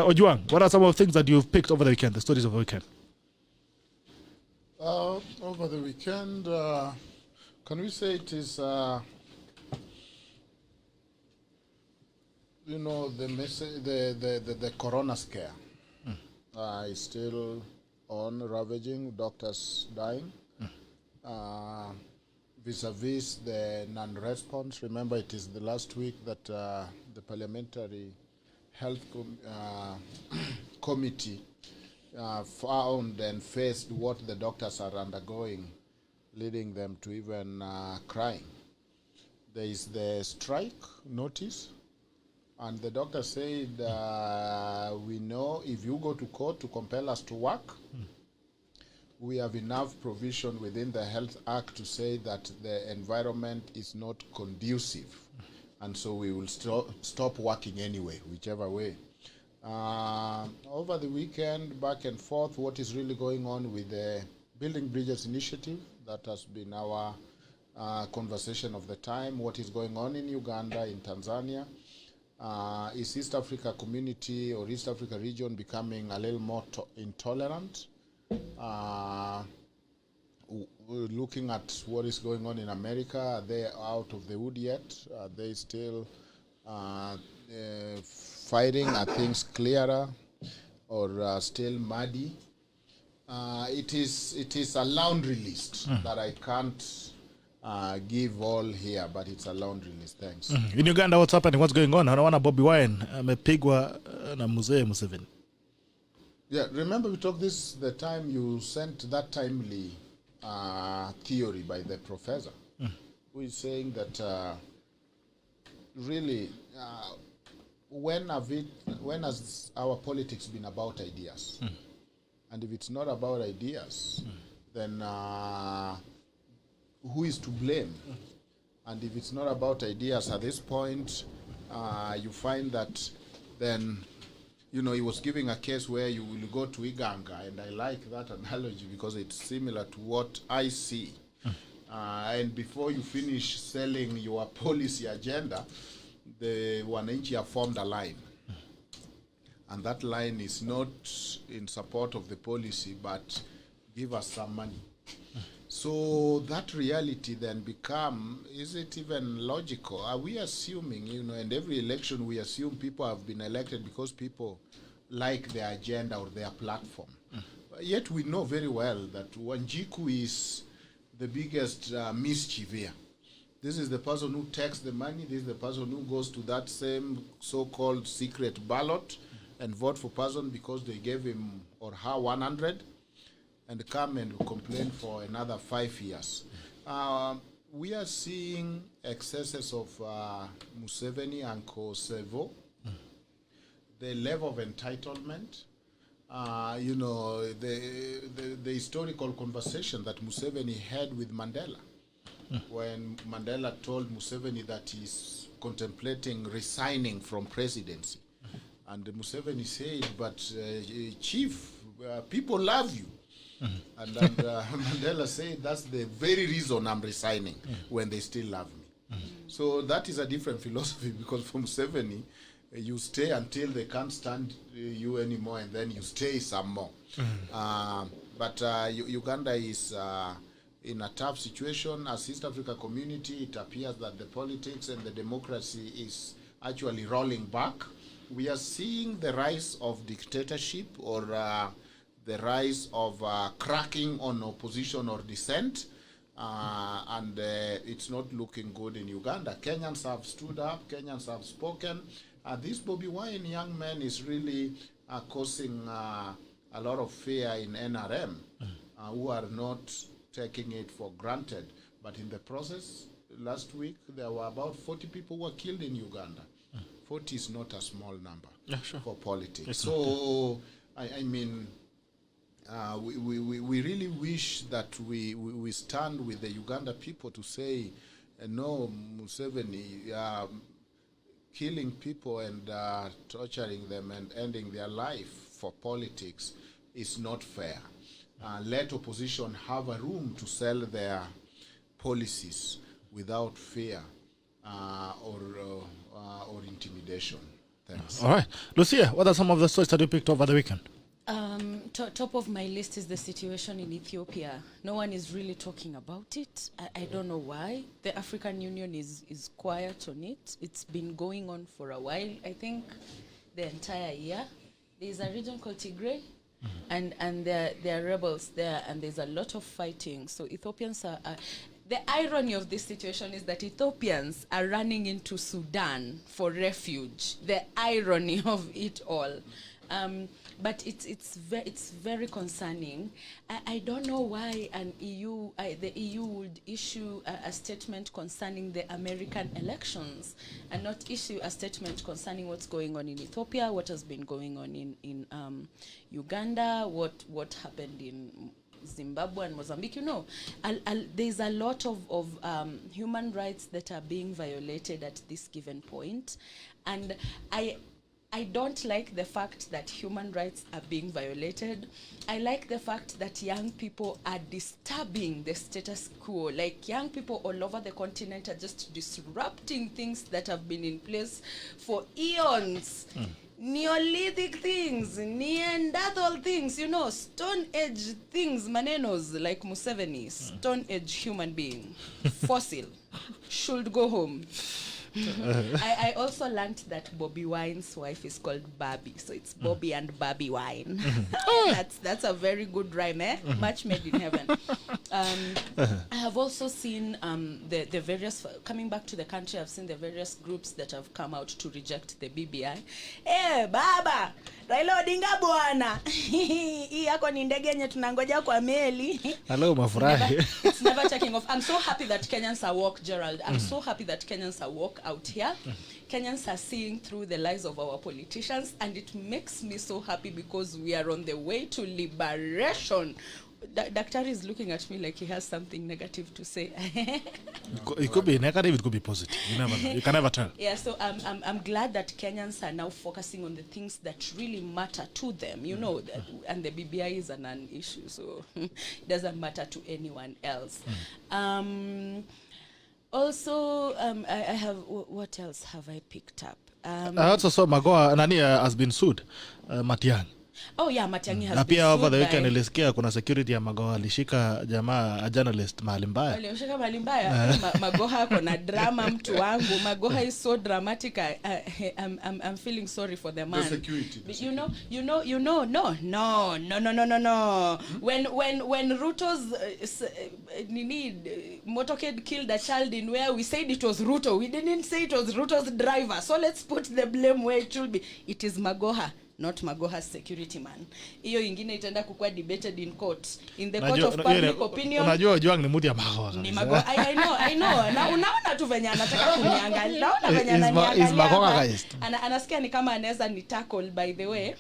Ojwang, what are some of the things that you've picked over the weekend, the stories of the weekend? Over the weekend, can we say it is, the message, the corona scare is still on, ravaging, doctors dying. Vis-a-vis the non-response. Remember, it is the last week that the Parliamentary Health Committee found and faced what the doctors are undergoing, leading them to even crying. There is the strike notice, and the doctor said, we know if you go to court to compel us to work, we have enough provision within the Health Act to say that the environment is not conducive, and so we will stop working anyway, whichever way. Over the weekend, back and forth, what is really going on with the Building Bridges initiative? That has been our conversation of the time. What is going on in Uganda, in Tanzania? Is East Africa community or East Africa region becoming a little more intolerant? Looking at what is going on in America, are they out of the wood yet? Are they still fighting? Are things clearer or still muddy? It is a laundry list that I can't give all here, but it's a laundry list. Thanks. In Uganda, what's happening? What's going on? Anaona Bobi Wine amepigwa na mzee Museveni. Yeah, remember we talked this the time you sent that timely theory by the professor, who is saying that really, when has our politics been about ideas? And if it's not about ideas, then who is to blame? And if it's not about ideas at this point, you find that then, he was giving a case where you will go to Iganga, and I like that analogy because it's similar to what I see. And before you finish selling your policy agenda, the Wananchi have formed a line. And that line is not in support of the policy, but give us some money. So that reality then is it even logical? Are we assuming, and every election we assume people have been elected because people like their agenda or their platform. Yet we know very well that Wanjiku is the biggest mischief here. This is the person who takes the money. This is the person who goes to that same so-called secret ballot and vote for person because they gave him or her 100 and come and complain for another 5 years. We are seeing excesses of Museveni and Kosevo, the level of entitlement, the historical conversation that Museveni had with Mandela, when Mandela told Museveni that he's contemplating resigning from presidency. And Museveni said, but Chief, people love you. And Mandela said, that's the very reason I'm resigning, when they still love me. So that is a different philosophy, because for Museveni, you stay until they can't stand you anymore, and then you stay some more. But Uganda is in a tough situation. As East Africa community, it appears that the politics and the democracy is actually rolling back. We are seeing the rise of dictatorship or the rise of cracking on opposition or dissent, and it's not looking good in Uganda. Kenyans have stood up, Kenyans have spoken. This Bobi Wine young man is really causing a lot of fear in NRM, who are not taking it for granted. But in the process, last week, there were about 40 people who were killed in Uganda. 40 is not a small number for politics. It's so, I mean, we really wish that we stand with the Uganda people to say, no, Museveni, killing people and torturing them and ending their life for politics is not fair. Let opposition have a room to sell their policies without fear or intimidation. Thanks. All right. Lucia, what are some of the stories that you picked over the weekend? Top of my list is the situation in Ethiopia. No one is really talking about it. I don't know why. The African Union is quiet on it. It's been going on for a while. I think the entire year. There's a region called Tigray, and there are rebels there, and there's a lot of fighting. So Ethiopians are the irony of this situation is that Ethiopians are running into Sudan for refuge. The irony of it all. But it's very concerning. I don't know why the EU would issue a statement concerning the American elections and not issue a statement concerning what's going on in Ethiopia, what has been going on in Uganda, what happened in Zimbabwe and Mozambique. You know, there's a lot of human rights that are being violated at this given point, and I don't like the fact that human rights are being violated. I like the fact that young people are disturbing the status quo. Like, young people all over the continent are just disrupting things that have been in place for eons. Neolithic things, Neanderthal things, you know, Stone Age things, manenos like Museveni, Stone Age human being, fossil, should go home. I also learned that Bobby Wine's wife is called Barbie, so it's Bobby and Barbie Wine. That's a very good rhyme, eh? Match made in heaven. I have also seen the various, coming back to the country, I've seen the various groups that have come out to reject the BBI. Baba, Raila Odinga bwana. Hii yako ni ndege yenye tunangoja kwa meli. Hello, mafurahi. It's never taking off. I'm so happy that Kenyans are woke, Gerald. I'm so happy that Kenyans are woke out here. Kenyans are seeing through the lies of our politicians, and it makes me so happy because we are on the way to liberation. Daktari is looking at me like he has something negative to say. It could be negative, it could be positive. You never know. You can never tell. Yeah, so I'm glad that Kenyans are now focusing on the things that really matter to them, you know, and the BBI is a non-issue, so it doesn't matter to anyone else. Also, I have, what else have I picked up? I also saw Magoha has been sued, Matiang'i. Oh yeah, Matiang'i has na been pia over sued the by... weekend nilisikia kuna security ya Magoha alishika jamaa a journalist mahali mbaya. Alishika mahali mbaya. Magoha kona drama mtu wangu. Magoha is so dramatic. I'm feeling sorry for the man. The security. You know, no. When Ruto's motorcade killed a child in where we said it was Ruto. We didn't say it was Ruto's driver. So let's put the blame where it should be. It is Magoha, not Magoha's security man. Hiyo ingine itaenda kukua debated in court. In the court of public opinion. Unajua Juang ni mudi ya Magoha. Ni Magoha. I know. Na unaona tu venye anataka kuniangalia. Naona venye ananiangalia. Is Magoha guys. Anasikia ni kama anaweza ni tackle by the way.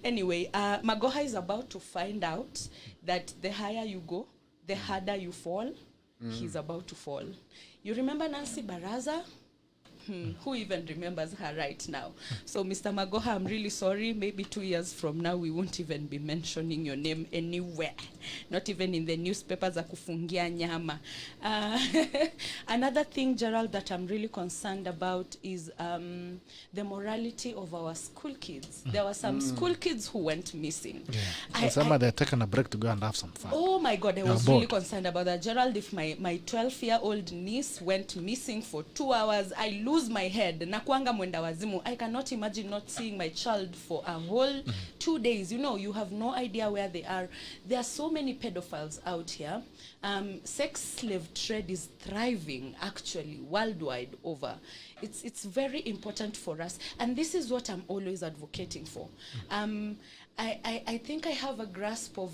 Anyway, Magoha is about to find out that the higher you go, the harder you fall. He's about to fall. You remember Nancy Baraza? Who even remembers her right now? So, Mr. Magoha, I'm really sorry. Maybe 2 years from now, we won't even be mentioning your name anywhere. Not even in the newspapers. Akufungia nyama. Another thing, Gerald, that I'm really concerned about is the morality of our school kids. There were some school kids who went missing. Yeah. Somebody they're taking a break to go and have some fun. Oh my God, I was really concerned about that. Gerald, if my 12-year-old niece went missing for 2 hours, I lose my head. Nakuanga mwenda wazimu. I cannot imagine not seeing my child for a whole 2 days. You know, you have no idea where they are. There are so many pedophiles out here. Sex slave trade is thriving actually worldwide over. It's very important for us, and this is what I'm always advocating for. I think I have a grasp of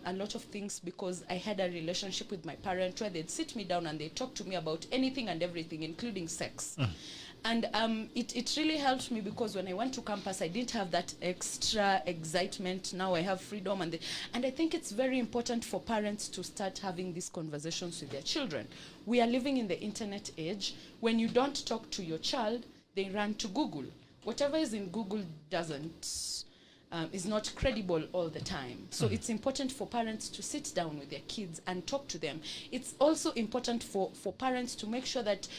a lot of things because I had a relationship with my parents where they'd sit me down and they'd talk to me about anything and everything, including sex. And it really helped me because when I went to campus, I didn't have that extra excitement. Now I have freedom. And I think it's very important for parents to start having these conversations with their children. We are living in the internet age. When you don't talk to your child, they run to Google. Whatever is in Google is not credible all the time. So it's important for parents to sit down with their kids and talk to them. It's also important for parents to make sure that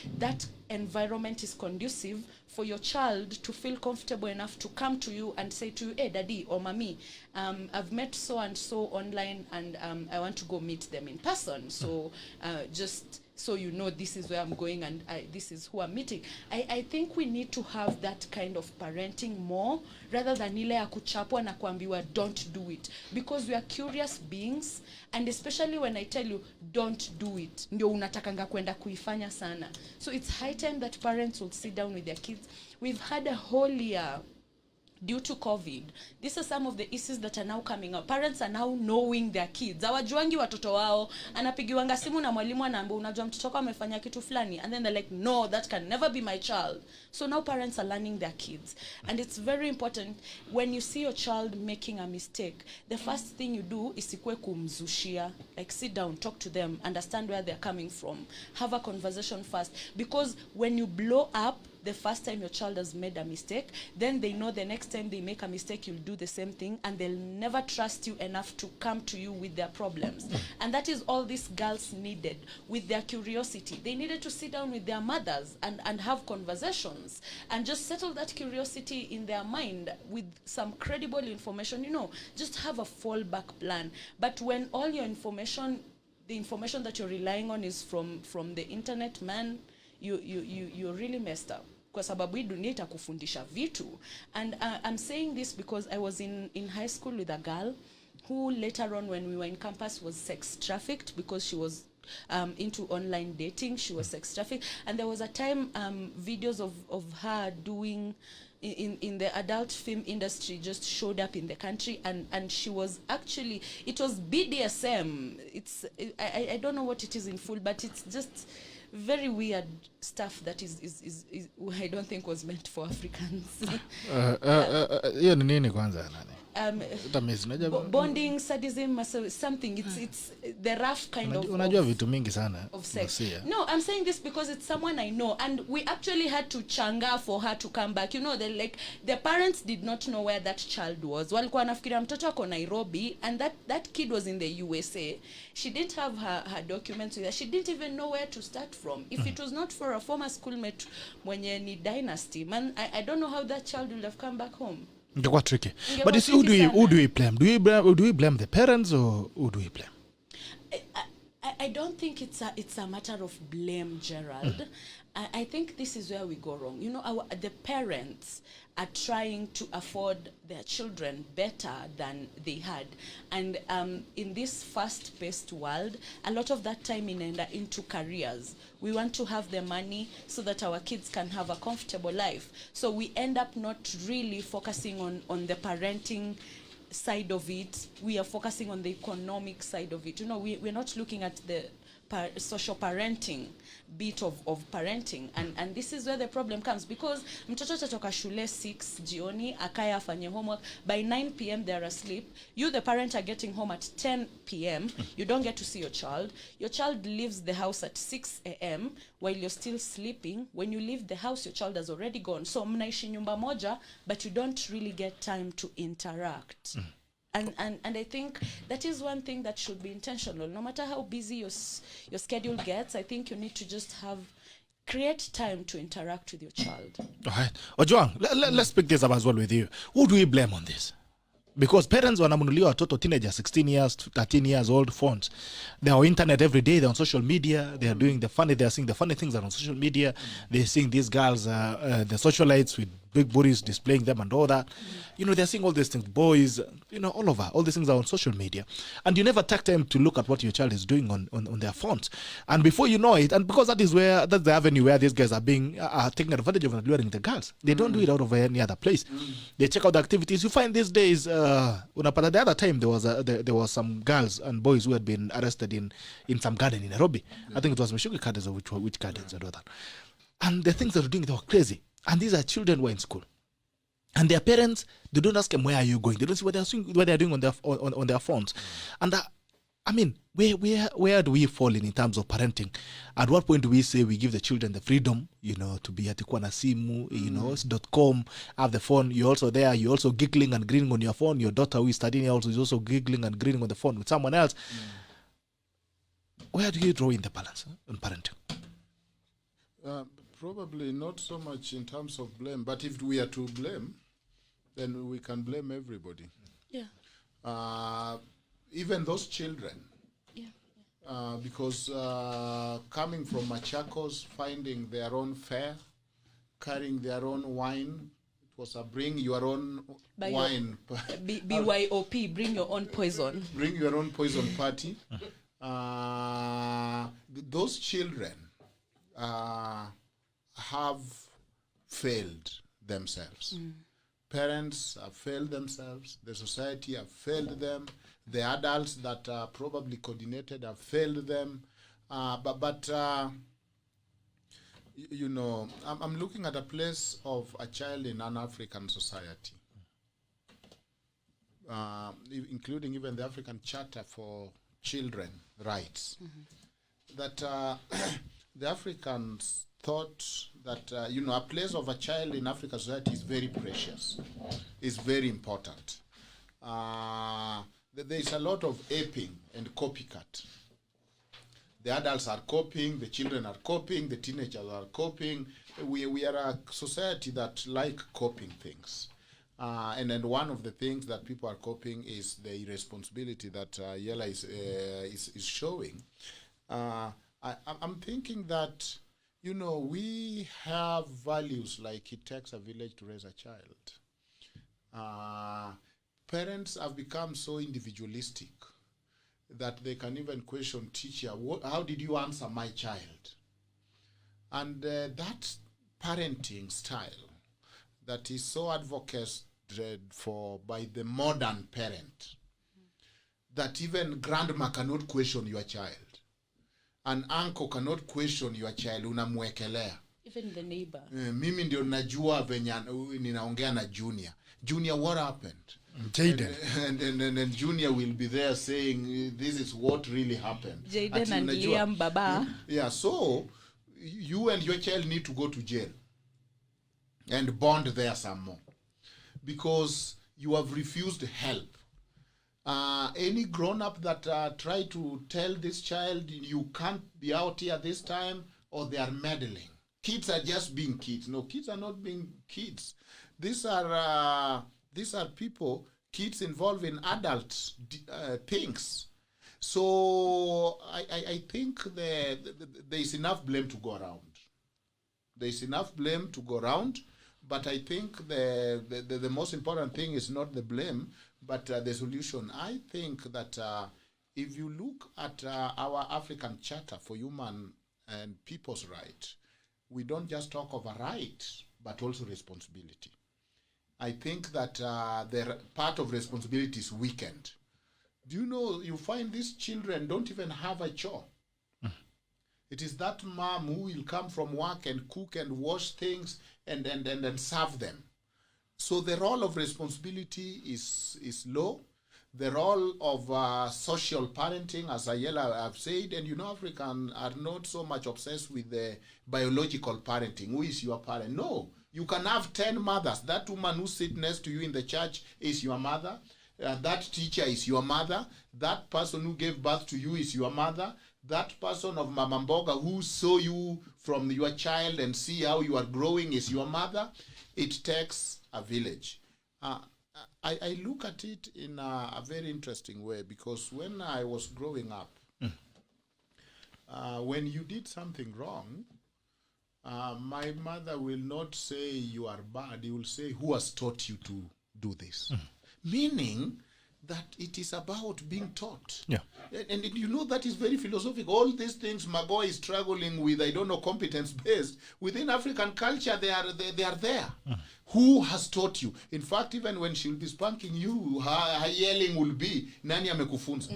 environment is conducive for your child to feel comfortable enough to come to you and say to you, hey, daddy or mommy, I've met so and so online, and I want to go meet them in person. So just so you know, this is where I'm going, and this is who I'm meeting. I think we need to have that kind of parenting more, rather than ile ya kuchapwa na kuambiwa don't do it, because we are curious beings, and especially when I tell you don't do it, ndio unatakanga kwenda kuifanya sana. So it's high time that parents will sit down with their kids. We've had a whole year due to COVID. These are some of the issues that are now coming up. Parents are now knowing their kids. Hawajuangi watoto wao. Anapigiwanga simu na mwalimu anaambia unajua mtoto wako amefanya kitu fulani, and then they're like, no, that can never be my child. So now parents are learning their kids. And it's very important when you see your child making a mistake, the first thing you do is ikue kumzushia. Like sit down, talk to them, understand where they're coming from. Have a conversation first. Because when you blow up the first time your child has made a mistake, then they know the next time they make a mistake, you'll do the same thing, and they'll never trust you enough to come to you with their problems. And that is all these girls needed, with their curiosity. They needed to sit down with their mothers and have conversations, and just settle that curiosity in their mind with some credible information, just have a fallback plan. But when all your information, the information that you're relying on is from the internet, man, you're really messed up. Kwa sababu hii dunia itakufundisha vitu. And I'm saying this because I was in high school with a girl who later on, when we were in campus, was sex trafficked because she was into online dating. She was sex trafficked. And there was a time videos of her doing in the adult film industry just showed up in the country, and she was actually, it was BDSM. I don't know what it is in full, but it's just very weird stuff that is I don't think was meant for Africans. Hiyo ni nini kwanza nani? Bonding, sadism, something. It's the rough kind of. Unajua vitu mingi sana of sex. No, I'm saying this because it's someone I know, and we actually had to changa for her to come back. The parents did not know where that child was. Walikuwa wanafikiria mtoto wako Nairobi, and that kid was in the USA. She didn't have her documents with her. She didn't even know where to start from. If it was not for a former schoolmate mwenye ni dynasty, man, I don't know how that child would have come back home. Quite tricky. But it's, who do we blame? Do we blame the parents, or who do we blame? I don't think it's a matter of blame, Gerald. I think this is where we go wrong. The parents are trying to afford their children better than they had. And in this fast-paced world, a lot of that time into careers. We want to have the money so that our kids can have a comfortable life. So we end up not really focusing on the parenting side of it. We are focusing on the economic side of it. We're not looking at the social parenting bit of parenting, and this is where the problem comes, because mtoto atatoka shule 6 jioni, akaya afanye homework, by 9 p.m. they're asleep. You, the parent, are getting home at 10 p.m. You don't get to see your child leaves the house at 6 a.m. while you're still sleeping. When you leave the house, your child has already gone. So mnaishi nyumba moja, but you don't really get time to interact. And I think that is one thing that should be intentional. No matter how busy your schedule gets, I think you need to just create time to interact with your child. All right. Ojwang, let's pick this up as well with you. Who do we blame on this? Because parents wanamunulia watoto teenagers 16 years, 13 years old phones. They're on internet every day, they're on social media, they're doing they're seeing the funny things that are on social media. They're seeing these girls, the socialites with big booties displaying them and all that. They're seeing all these things, boys, all over. All these things are on social media. And you never take time to look at what your child is doing on their phones. And before you know it, and because that's the avenue where these guys are being taking advantage of and luring the girls. They don't do it out of any other place. They check out the activities. You find these days, the other time there was some girls and boys who had been arrested in some garden in Nairobi. I think it was Meshuggah Gardens, or which gardens and all that. And the things they were doing, they were crazy. And these are children who are in school. And their parents, they don't ask them, where are you going? They don't see what they're doing on their phones. And where do we fall in terms of parenting? At what point do we say we give the children the freedom, to be at na simu, .com, have the phone, you're also there, you're also giggling and grinning on your phone. Your daughter who is studying also is also giggling and grinning on the phone with someone else. Where do you draw in the balance on parenting? probably not so much in terms of blame, but if we are to blame, then we can blame everybody. Yeah. Even those children. Yeah. Because coming from Machakos, finding their own fare, carrying their own wine, it was a bring your own wine. BYOP, bring your own poison. Bring your own poison party. Those children have failed themselves. Parents have failed themselves. The society have failed them. The adults that probably coordinated have failed them. But you know, I'm looking at a place of a child in an African society, including even the African Charter for Children Rights, that the Africans thought that, you know, a place of a child in African society is very precious, is very important. There is a lot of aping and copycat. The adults are copying, the children are copying, the teenagers are copying. We are a society that like copying things. And then one of the things that people are copying is the irresponsibility that Yella is showing. I'm thinking that, you know, we have values like it takes a village to raise a child. Parents have become so individualistic that they can even question teacher, how did you answer my child? And that parenting style that is so advocated for by the modern parent, that even grandma cannot question your child, an uncle cannot question your child, unamwekelea. Even the neighbor. Mimi ndio najua venye ninaongea na Junior, what happened? Jaden. And Junior will be there saying, this is what really happened. Jaden and Liam Baba. Yeah, so you and your child need to go to jail and bond there some more, because you have refused help. Any grown-up that try to tell this child, you can't be out here this time, or they are meddling. Kids are just being kids. No, kids are not being kids. These are people, kids involved in adult things. So I think there is enough blame to go around. There is enough blame to go around, but I think the most important thing is not the blame, but the solution. I think that if you look at our African Charter for Human and People's Rights, we don't just talk of a right, but also responsibility. I think that the part of responsibility is weakened. Do you know, you find these children don't even have a chore. It is that mom who will come from work and cook and wash things and serve them. So the role of responsibility is low. The role of social parenting, as Ayala have said, and you know, Africans are not so much obsessed with the biological parenting. Who is your parent? No. You can have 10 mothers. That woman who sits next to you in the church is your mother. That teacher is your mother. That person who gave birth to you is your mother. That person of Mama Mboga who saw you from your child and see how you are growing is your mother. It takes a village. I look at it in a very interesting way, because when I was growing up, when you did something wrong, my mother will not say you are bad. He will say, who has taught you to do this? Meaning that it is about being taught. Yeah. And you know, that is very philosophical. All these things Maboy is struggling with, I don't know, competence-based. Within African culture, they are there. Who has taught you? In fact, even when she will be spanking you, her yelling will be, Nani amekufunza?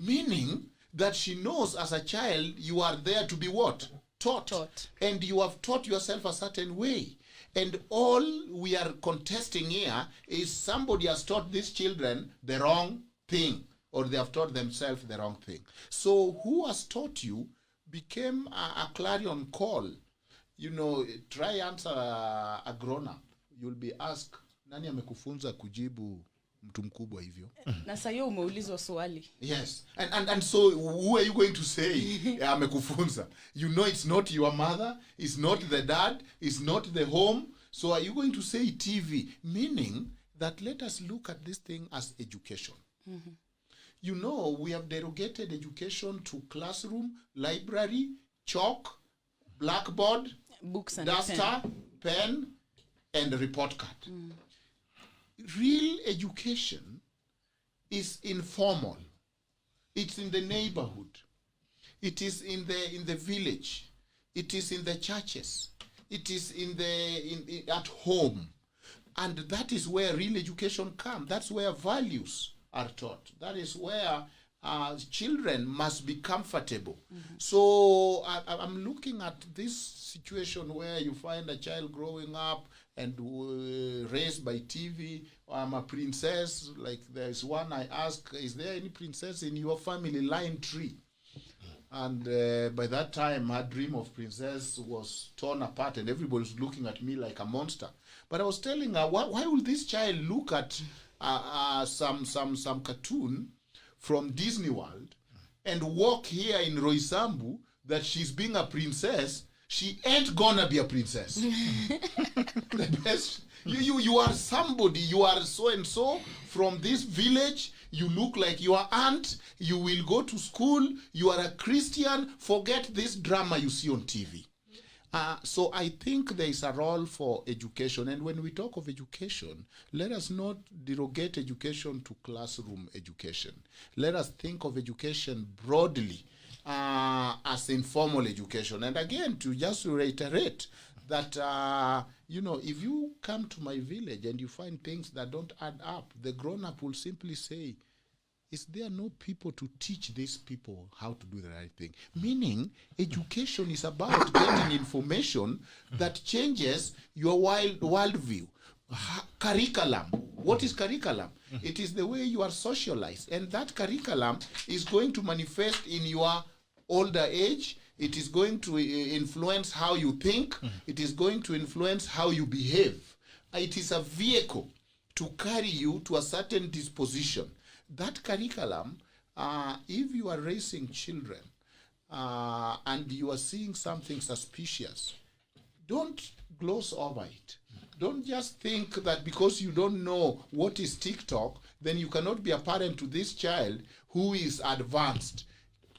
Meaning that she knows as a child, you are there to be what? Taught. And you have taught yourself a certain way. And all we are contesting here is somebody has taught these children the wrong thing, or they have taught themselves the wrong thing. So who has taught you became a clarion call. You know, try answer a grown-up. You'll be asked, nani amekufunza kujibu mtu mkubwa hivyo. Na sayo umeulizwa swali. Yes. And so who are you going to say amekufunza? You know it's not your mother, it's not the dad, it's not the home. So are you going to say TV? Meaning that let us look at this thing as education. You know, we have derogated education to classroom, library, chalk, blackboard, Books and duster, pen, and report card. Real education is informal. It's in the neighborhood. It is in the village. It is in the churches. It is at home. And that is where real education comes. That's where values are taught. That is where children must be comfortable. So I'm looking at this situation where you find a child growing up and raised by TV. I'm a princess. Like there's one I ask, is there any princess in your family? Line tree. And by that time, her dream of princess was torn apart, and everybody was looking at me like a monster. But I was telling her, why will this child look at some cartoon from Disney World and walk here in Roysambu that she's being a princess? She ain't gonna be a princess. The best. You are somebody. You are so and so from this village. You look like your aunt. You will go to school. You are a Christian. Forget this drama you see on TV. So I think there is a role for education. And when we talk of education, let us not derogate education to classroom education. Let us think of education broadly as informal education. And again, to reiterate that, if you come to my village and you find things that don't add up, the grown-up will simply say, is there no people to teach these people how to do the right thing? Meaning, education is about getting information that changes your worldview. Curriculum. What is curriculum? It is the way you are socialized. And that curriculum is going to manifest in your older age. It is going to influence how you think. It is going to influence how you behave. It is a vehicle to carry you to a certain disposition. That curriculum, if you are raising children and you are seeing something suspicious, don't gloss over it. Don't just think that because you don't know what is TikTok, then you cannot be a parent to this child who is advanced.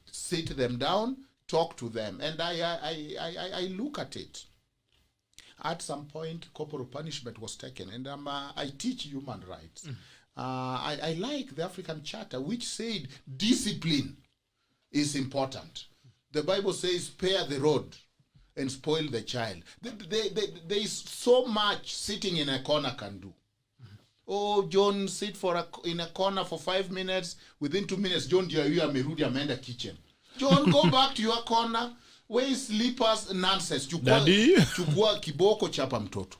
Sit them down, talk to them. And I look at it. At some point, corporal punishment was taken, and I teach human rights. I like the African Charter, which said discipline is important. The Bible says spare the rod and spoil the child. There is so much sitting in a corner can do. Oh, John, sit in a corner for 5 minutes. Within 2 minutes, John, you amerudi ameenda kitchen. John, go back to your corner. Where is slippers? Nonsense. Chukua kiboko chapa mtoto.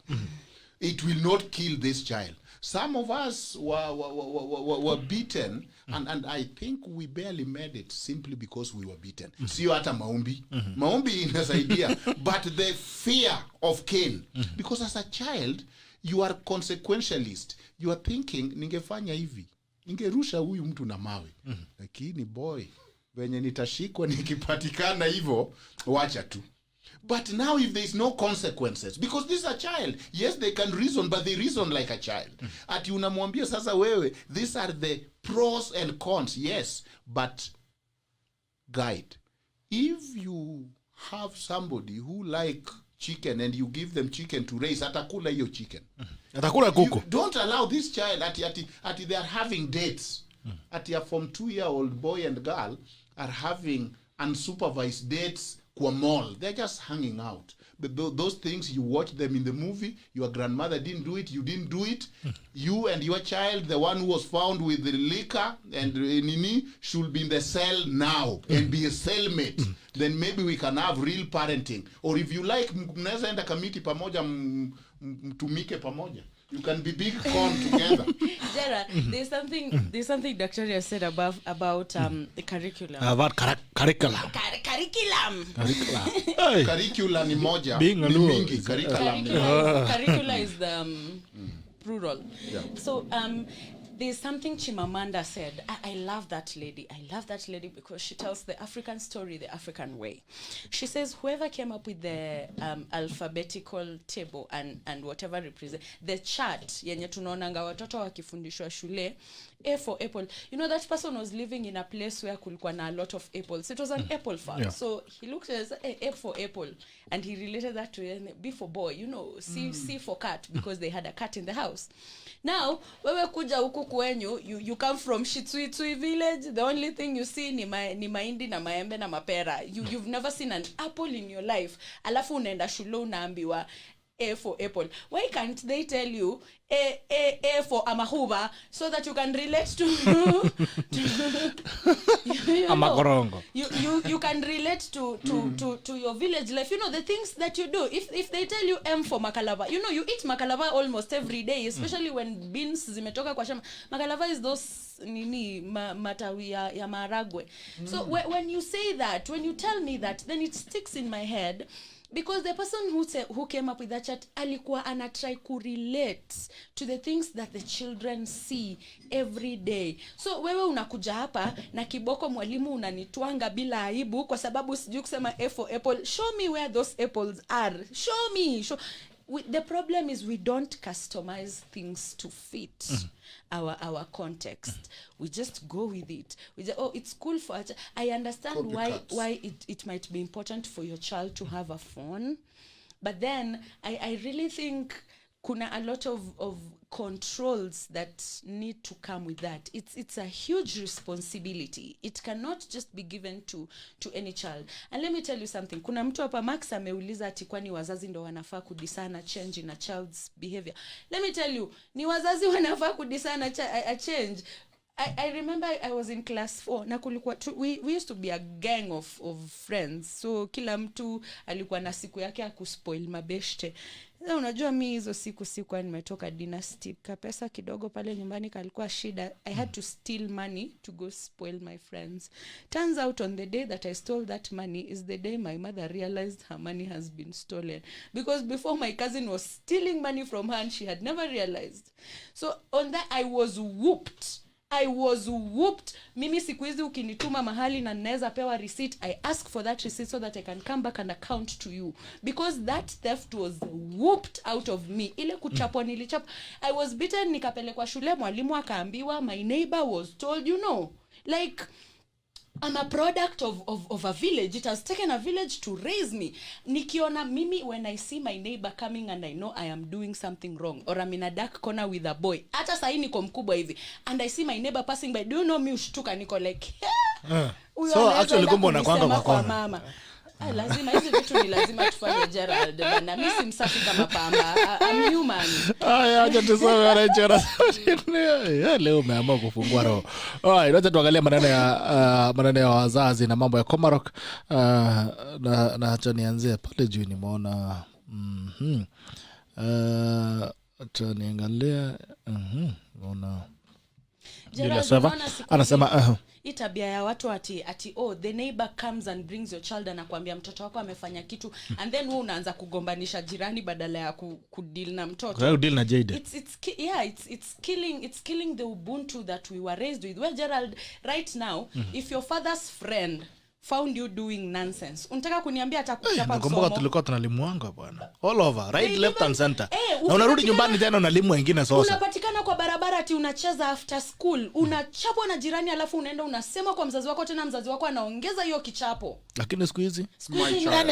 It will not kill this child. Some of us were beaten, and I think we barely made it simply because we were beaten. Sio hata maombi. Maombi inasaidia, but the fear of Cain. Because as a child, you are consequentialist. You are thinking, ningefanya hivi. Ningerusha huyu mtu na mawe. Lakini boy, venye nitashikwa nikipatikana hivyo, wacha tu. But now if there is no consequences, because this is a child, yes, they can reason, but they reason like a child. Ati unamwambia sasa wewe, these are the pros and cons, yes, but guide. If you have somebody who like chicken and you give them chicken to raise, atakula hiyo chicken. Atakula kuku. Don't allow this child, ati they are having dates. Ati a from 2-year-old boy and girl are having unsupervised dates kwa mall. They're just hanging out. Those things, you watch them in the movie, your grandmother didn't do it, you didn't do it. You and your child, the one who was found with the liquor and nini, should be in the cell now and be a cellmate. Then maybe we can have real parenting. Or if you like, mnaweza enda kamiti pamoja, mtumike pamoja. You can be big corn together. Jera, there's something Dr. has said about the curriculum. About curriculum. Curriculum. Hey. Curriculum ni moja. Being ni mingi. Curriculum. Curricula is the plural. Yeah. So there's something Chimamanda said. I love that lady. I love that lady because she tells the African story the African way. She says whoever came up with the alphabetical table and whatever represent the chart yenye tunaonanga watoto wakifundishwa shule, A for apple. You know, that person was living in a place where kulikuwa na a lot of apples. It was an apple farm. Yeah. So he looked at it, A for apple, and he related that to B for boy, you know, C for cat, because they had a cat in the house. Now, wewe kuja huku kwenyu, you come from Shitsuitui village, the only thing you see ni mahindi na maembe na mapera. You've never seen an apple in your life. Alafu unaenda shule unaambiwa A for apple. Why can't they tell you A for amahuba so that you can relate to Amakorongo. You can relate to your village life. You know, the things that you do. If they tell you M for makalava, you know, you eat makalava almost every day, especially when beans zimetoka kwa shamba. Makalava is those matawi ya maragwe. So when you say that, when you tell me that, then it sticks in my head. Because the person who came up with that chat alikuwa anatry to relate to the things that the children see every day. So wewe unakuja hapa na kiboko mwalimu unanitwanga bila aibu kwa sababu sijui kusema A for apple. Show me where those apples are. Show me. The problem is we don't customize things to fit our context. We just go with it. We just, it's cool for I understand why it might be important for your child to have a phone, but then I really think kuna a lot of controls that need to come with that. It's a huge responsibility. It cannot just be given to any child. And let me tell you something. Kuna mtu hapa Max ameuliza ati kwani wazazi ndo wanafaa kudisana change in a child's behavior. Let me tell you, ni wazazi wanafaa kudisana a change. I remember I was in class 4 na kulikuwa we used to be a gang of friends. So kila mtu alikuwa na siku yake ya kuspoil mabeshte. Na unajua mimi hizo siku nimetoka dynasty pesa kidogo pale nyumbani kalikuwa shida. I had to steal money to go spoil my friends. Turns out on the day that I stole that money is the day my mother realized her money has been stolen. Because before my cousin was stealing money from her and she had never realized. So on that I was whooped. Mimi siku hizi ukinituma mahali na naweza pewa receipt, I ask for that receipt so that I can come back and account to you, because that theft was whooped out of me. Ile kuchapwa nilichap. I was beaten, nikapelekwa shule, mwalimu akaambiwa, my neighbor was told, you know, like I'm a product of a village. It has taken a village to raise me. Nikiona mimi, when I see my neighbor coming and I know I am doing something wrong, or I'm in a dark corner with a boy, hata sahi niko mkubwa hivi, and I see my neighbor passing by, do you know me ushtuka niko like, so actually kumbe unakwanga kwa kona. Mama. Lazima hizi vitu ni lazima tufanye Gerald bana. Mimi si msafi kama pamba. I'm human. Acha tusome wanachora. Leo umeamua kufungua roho. Acha tuangalie maneno ya wazazi na mambo ya Komarok. Na acha nianzie pale juu nimeona acha niangalia naona Gerald anasema hii tabia ya watu ati the neighbor comes and brings your child, anakuambia mtoto wako amefanya kitu, and then wewe unaanza kugombanisha jirani badala ya kudeal na mtoto. Kwa deal na Jayden. It's killing the ubuntu that we were raised with. Well, Gerald, right now, if your father's friend found you doing nonsense, unataka kuniambia atakuchapa somo? Nakumbuka tulikuwa tunalimuanga bwana. All over, right, left and center. Na unarudi nyumbani tena unalimu wengine sasa. Unapatikana kwa barabara ati unacheza after school, unachapwa na jirani, alafu unaenda unasema kwa mzazi wako, tena mzazi wako anaongeza hiyo kichapo. Lakini siku hizi nani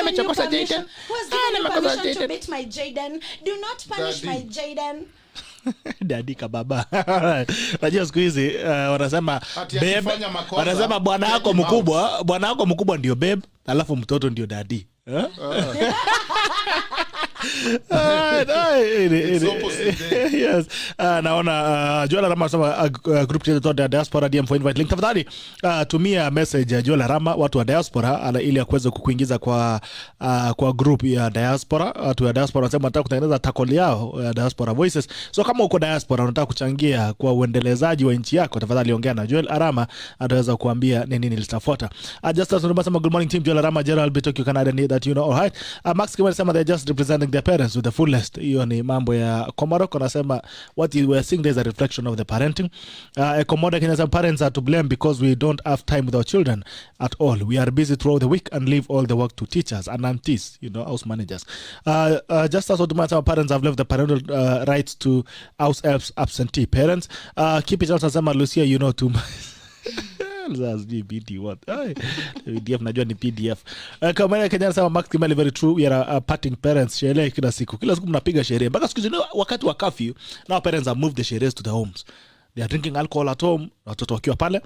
amechokosa Jayden? Nani amechokosa Jayden? To beat my Jayden. Do not punish my Jayden. Daddy kababa. Najua siku hizi wanasema babe, wanasema bwana wako mkubwa ndio babe, alafu mtoto ndio daddy. Yes. Naona Joel Rama anasema group yetu ya diaspora DM for invite link. Tafadhali tumia message Joel Rama watu wa diaspora ili akuweze kukuingiza kwa group ya diaspora. Watu wa diaspora wanasema wanataka kutengeneza tackle yao ya diaspora voices. So kama uko diaspora unataka kuchangia kwa uendelezaji wa nchi yako, tafadhali ongea na Joel Rama, ataweza kuambia nini litafuata. Just as tunasema good morning team Joel Rama, Gerald Bitoki Canada that you know. All right. Max Kimani anasema they just representing supporting their parents to the fullest. Hiyo ni mambo ya Komorok anasema what we are seeing there is a reflection of the parenting. Komorok Kenya parents are to blame because we don't have time with our children at all. We are busy throughout the week and leave all the work to teachers and aunties, house managers. Just as our parents have left the parental rights to house helps absentee parents. Keep it out anasema Lucia, too much. PDF najua ni PDF. Kama Kenya anasema Max Kimali very true, we are parting parents sherehe kila siku mnapiga sherehe mpaka siku hizi wakati wa curfew. Now parents have moved the sherehes to the homes. They are drinking alcohol at home, watoto wakiwa pale.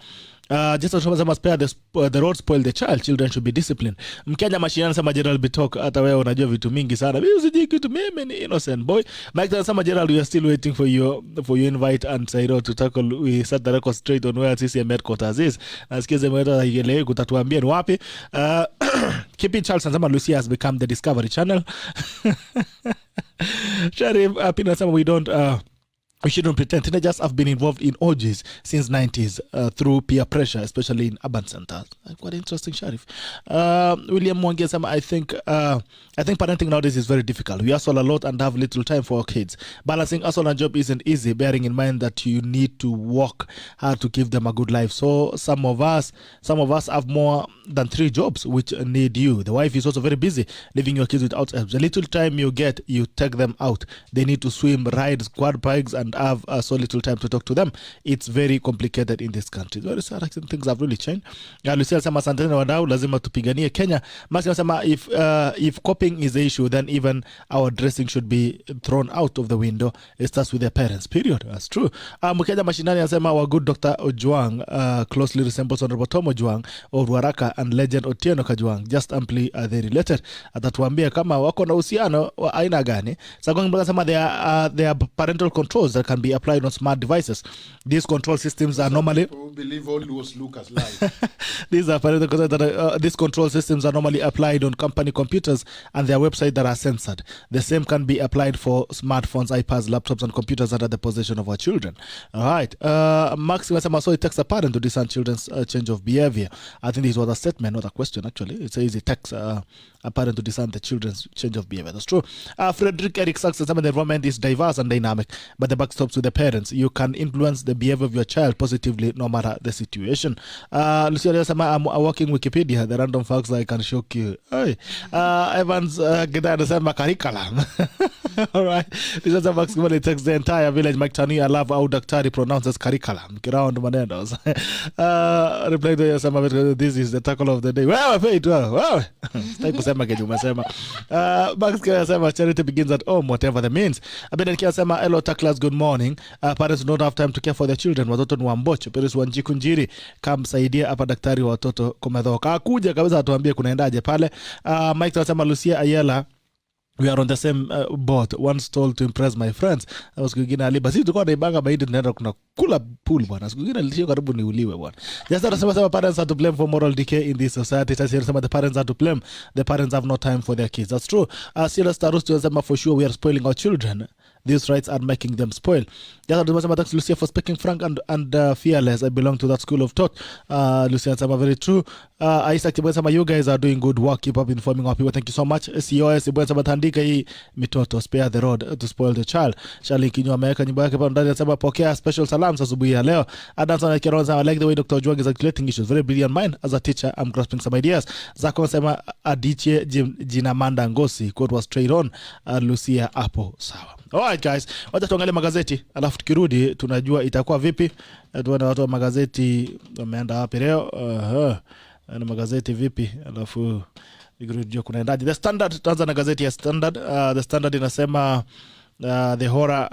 Just as must spare the road spoil the child, children should be disciplined. Mkenya mashina anasema Gerald Bitok, hata wewe unajua vitu mingi sana. Mimi usijui kitu, mimi ni innocent boy. Mike anasema Gerald, we are still waiting for your invite and Sairo to tackle. We set the record straight on where CCM headquarters is. Nasikize mwetu ielewe kutatuambia ni wapi. Keep it Charles anasema Lucia has become the Discovery Channel. Sharif Pina anasema we shouldn't pretend. Teenagers have been involved in orgies since 90s through peer pressure, especially in urban centers. Quite interesting, Sharif. William Mwangi, I think parenting nowadays is very difficult. We hustle a lot and have little time for our kids. Balancing hustle and job isn't easy, bearing in mind that you need to work hard to give them a good life. So some of us have more than 3 jobs which need you. The wife is also very busy, leaving your kids without help. The little time you get, you take them out. They need to swim, ride quad bikes, and have so little time to talk to them. It's very complicated in this country. It's very sad. I think things have really changed. Lucia sema asanteni wadau, lazima tupiganie Kenya. Maxi sema if coping is the issue, then even our dressing should be thrown out of the window. It starts with their parents, period. That's true. Mkenya mashinani anasema our good Dr. Ojwang closely resembles Honorable Tom Ojwang of Ruaraka and legend Otieno Kajwang. Just amply they related. Atatuambia kama wako na uhusiano wa aina gani. Sagong Mbaga sema there are parental controls that can be applied on smart devices. These control systems are normally believe all was Lucas live. These control systems are normally applied on company computers and their website that are censored. The same can be applied for smartphones, iPads, laptops, and computers that are the possession of our children. All right. Max so it takes a parent to discern children's change of behavior. I think this was a statement, not a question, actually. It says it takes a parent to discern the children's change of behavior. That's true. Frederick Eric Sachs says the environment is diverse and dynamic, but the buck stops with the parents. You can influence the behavior of your child positively no matter the situation. Lucia says I'm working Wikipedia. The random facts I can shock you. Hey. Evans Gedana says curriculum. All right. This is a maximum. It takes the entire village. Mike Tani, I love how Daktari pronounces curriculum. Kiround Manedos. Reply to your this is the tackle of the day. Well, wait, well. Max charity begins at home, whatever that means. Aben Kiasema, hello tacklers, good morning. Parents don't have time to care for their children. Watoto ni wambocho. Peris Wanjikunjiri, kamsaidia hapa daktari wa watoto kumedhoka. Akuja kabisa atuambie kunaendaje pale. Mike tunasema Lucia Ayala, we are on the same boat. Once told to impress my friends. Siku nyingine aliba. Sisi tulikuwa naibanga baidi tunaenda kuna kula pool bwana. Siku nyingine nilishia karibu niuliwe bwana. Just anasema parents are to blame for moral decay in this society. Just anasema the parents are to blame. The parents have no time for their kids. That's true. Silas Tarus anasema for sure we are spoiling our children. These rights are making them spoil. Just anasema thanks Lucia for speaking frank and fearless. I belong to that school of thought. Lucia anasema very true. Isaac anasema you guys are doing good work. Keep up informing our people. Thank you so much. COS anasema tandika hii mitoto, spare the road to spoil the child. Charlie Kinyo ameweka nyumba yake ndani, anasema pokea special salams asubuhi ya leo. Adanson Kironza, I like the way Dr. Ojwang is articulating issues. Very brilliant mind. As a teacher, I'm grasping some ideas. Zako anasema Adichie Jinamanda Ngosi, quote was straight on. Lucia hapo sawa. Alright guys, wacha tuangalie magazeti alafu tukirudi tunajua itakuwa vipi. Tuone watu wa magazeti wameenda wapi leo. Na magazeti vipi alafu nikirudi kunaendaje. The Standard, tuanza na gazeti ya Standard. The Standard inasema the horror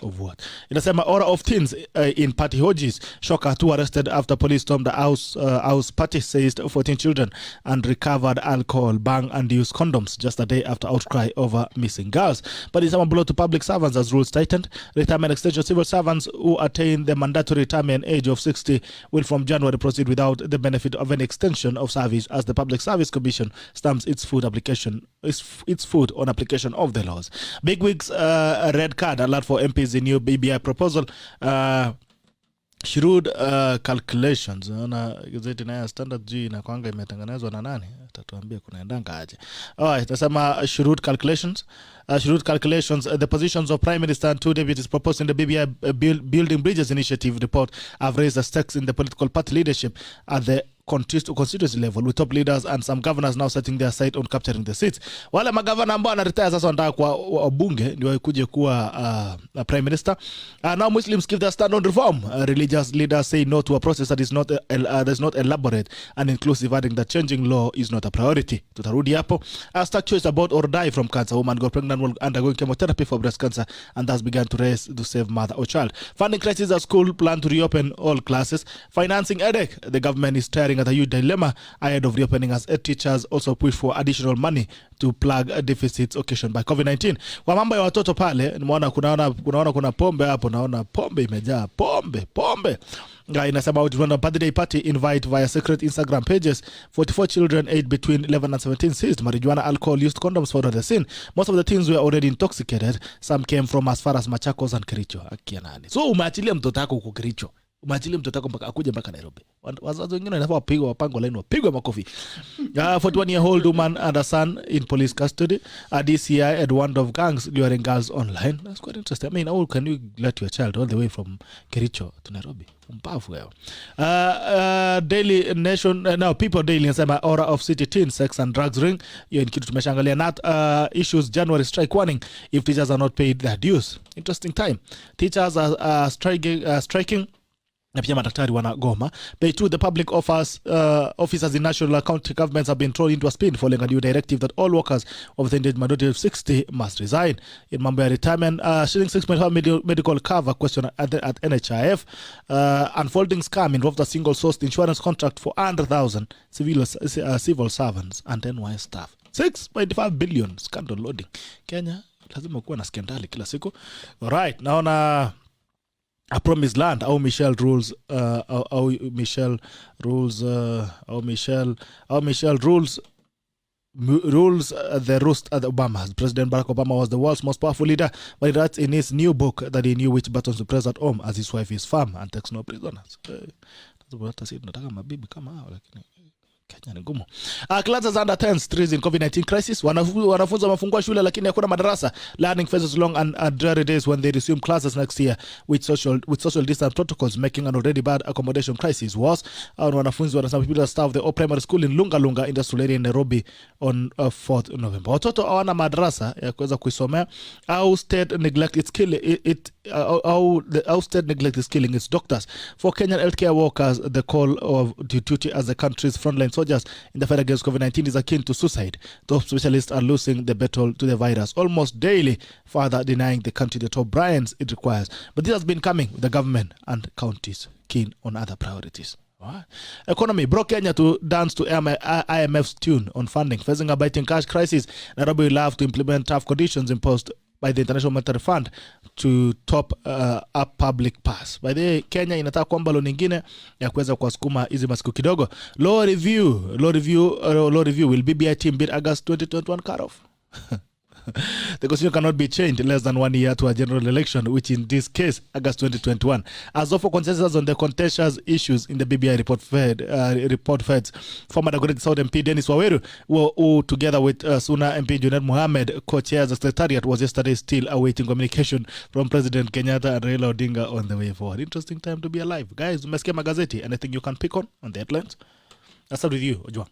of what? Inasema horror of teens in party orgies. Shocker, 2 arrested after police stormed the house party, seized 14 children and recovered alcohol, bang and used condoms just a day after outcry over missing girls. But it's a blow to public servants as rules tightened. Retirement extension: civil servants who attain the mandatory retirement age of 60 will from January proceed without the benefit of an extension of service as the Public Service Commission stamps its foot on application of the laws. Big wigs red card alert for MPs in new BBI proposal. Shrewd calculations. Naona gazeti na Standard G na kwanga imetengenezwa na nani? atatuambia kunaendanga aje. Alright, nasema Shurut calculations. The positions of Prime Minister and two deputies proposed in the BBI Building Bridges Initiative report have raised the stakes in the political party leadership at the constituency level, with top leaders and some governors now setting their sight on capturing the seats. Wale magavana ambao wanaretire sasa wanataka kwa bunge ndio wakuje kuwa prime minister. Now Muslims give their stand on reform. Religious leaders say no to a process that is not elaborate and inclusive, adding that changing law is not a priority. Tutarudi hapo. Stark choice about or die from cancer. Woman got pregnant while undergoing chemotherapy for breast cancer and thus began to race to save mother or child. Funding crisis at school, plan to reopen all classes. Financing headache. The government is staring at a huge dilemma ahead of reopening as teachers also push for additional money to plug deficits occasioned by COVID-19. Kwa mambo ya watoto pale, nimeona kuna pombe hapo, naona pombe imejaa, pombe. Inasema out run a birthday party invite via secret Instagram pages. 44 children aged between 11 and 17 seized marijuana, alcohol, used condoms found at the scene. Most of the teens were already intoxicated. Some came from as far as Machakos and Kericho. Akianani. So umeachilia mtoto wako huko Kericho. Umeachilia mtoto wako mpaka akuje mpaka Nairobi. Wazazi wengine wanafaa wapigwe, wapangwe line, wapigwe makofi. 41-year-old woman and a son in police custody. A DCI had warned of gangs luring girls online. That's quite interesting. I mean, how can you let your child all the way from Kericho to Nairobi? Daily Nation, now People Daily nasema aura of city teen sex and drugs ring. Hiyo ni kitu tumeshaangalia. Nat issues January strike warning if teachers are not paid their dues. Interesting time. Teachers are striking. Na pia madaktari wanagoma. Pay 2, the public officers in national county governments have been thrown into a spin following a new directive that all workers of the endangered minority of 60 must resign. In mambo ya retirement, shilling 6.5 medical cover question at NHIF. Unfolding scam involved a single sourced insurance contract for 100,000 civil servants and NYS staff. 6.5 billion scandal loading. Kenya lazima kuwa na skandali kila siku. Alright, naona A Promised Land, how Michelle rules the roost at Obama. President Barack Obama was the world's most powerful leader, but he writes in his new book that he knew which buttons to press at home as his wife is firm and takes no prisoners. Kenya ni ngumu. Classes under 10s threes in COVID-19 crisis. Wanafunzi wamefungua shule lakini hakuna madarasa. Learning faces long and dreary days when they resume classes next year with social distance protocols making an already bad accommodation crisis worse. Wanafunzi wanasema people staff the primary school in Lunga industrial area in Nairobi on 4th November. Watoto hawana madarasa ya kuweza kuisomea. How state neglect its killing its doctors. For Kenyan healthcare workers, the call of duty as the country's frontline soldiers in the fight against COVID-19 is akin to suicide. Top specialists are losing the battle to the virus almost daily, further denying the country the top brands it requires. But this has been coming with the government and counties keen on other priorities. Economy broke Kenya to dance to IMF's tune on funding. Facing a biting cash crisis, Nairobi will have to implement tough conditions imposed by the International Monetary Fund to top up public pass. By the way, Kenya inataka kwamba loan nyingine ya kuweza kuwasukuma hizi masiku kidogo. Law review will BBI team bid August 2021 cut off. The constitution cannot be changed less than 1 year to a general election, which in this case, August 2021. As of for consensus on the contentious issues in the BBI report feds, former Dagoretti South MP Dennis Waweru, who together with Suna MP Junaid Mohammed, co-chairs the secretariat, was yesterday still awaiting communication from President Kenyatta and Raila Odinga on the way forward. Interesting time to be alive. Guys, umesikia magazeti? Anything you can pick on the headlines? Let's start with you, Ojwang.